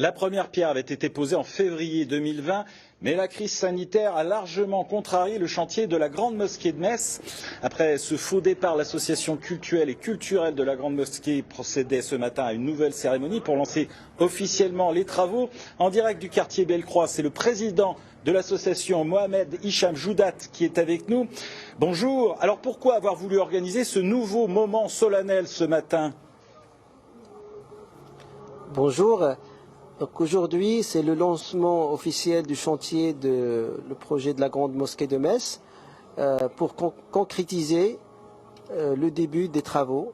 La première pierre avait été posée en février 2020, mais la crise sanitaire a largement contrarié le chantier de la Grande Mosquée de Metz. Après ce faux départ, l'association cultuelle et culturelle de la Grande Mosquée procédait ce matin à une nouvelle cérémonie pour lancer officiellement les travaux. En direct du quartier Bellecroix, c'est le président de l'association Mohamed Hicham Joudat qui est avec nous. Bonjour. Alors pourquoi avoir voulu organiser ce nouveau moment solennel ce matin ? Bonjour. Donc aujourd'hui, c'est le lancement officiel du chantier le projet de la Grande Mosquée de Metz pour concrétiser le début des travaux.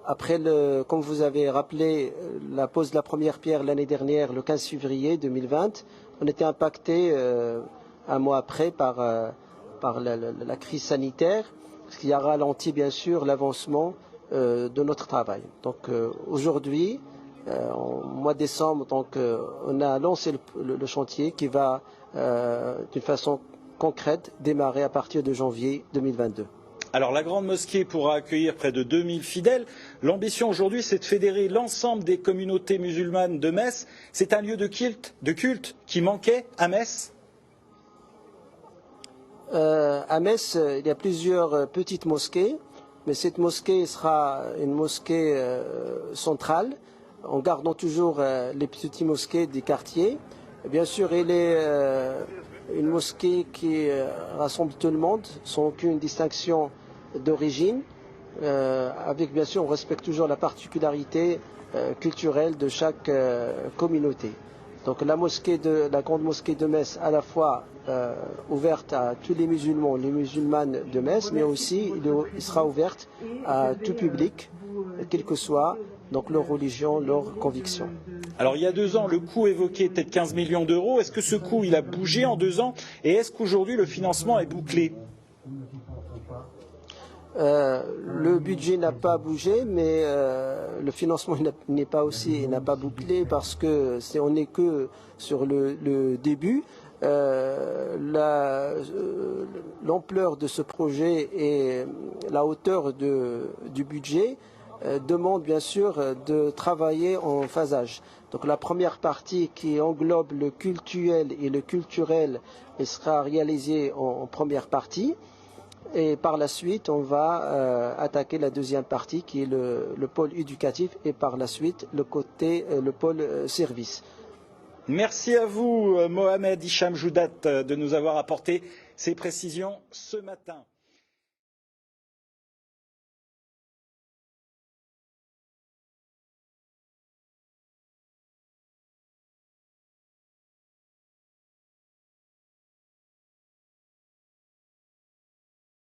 Après, comme vous avez rappelé, la pose de la première pierre l'année dernière, le 15 février 2020, on était impacté un mois après par la crise sanitaire, ce qui a ralenti bien sûr l'avancement de notre travail. Donc aujourd'hui, en mois de décembre, donc, on a lancé le chantier qui va, d'une façon concrète, démarrer à partir de janvier 2022. Alors la Grande Mosquée pourra accueillir près de 2000 fidèles. L'ambition aujourd'hui, c'est de fédérer l'ensemble des communautés musulmanes de Metz. C'est un lieu de culte qui manquait à Metz. À Metz, il y a plusieurs petites mosquées, mais cette mosquée sera une mosquée centrale, en gardant toujours les petites mosquées des quartiers. Bien sûr, elle est une mosquée qui rassemble tout le monde, sans aucune distinction d'origine, avec bien sûr, on respecte toujours la particularité culturelle de chaque communauté. Donc la Grande Mosquée de Metz, à la fois ouverte à tous les musulmans, les musulmanes de Metz, mais aussi il sera ouverte à tout public, quelle que soit donc leur religion, leur conviction. Alors il y a 2 ans, le coût évoqué était de 15 millions d'euros. Est-ce que ce coût il a bougé en 2 ans et est-ce qu'aujourd'hui le financement est bouclé ? Le budget n'a pas bougé, mais le financement n'a pas bouclé parce que on n'est que sur le début. L'ampleur de ce projet et la hauteur du budget demande bien sûr de travailler en phasage. Donc la première partie qui englobe le cultuel et le culturel sera réalisée en première partie. Et par la suite, on va attaquer la deuxième partie qui est le pôle éducatif et par la suite le pôle service. Merci à vous, Mohamed Hicham Joudat, de nous avoir apporté ces précisions ce matin.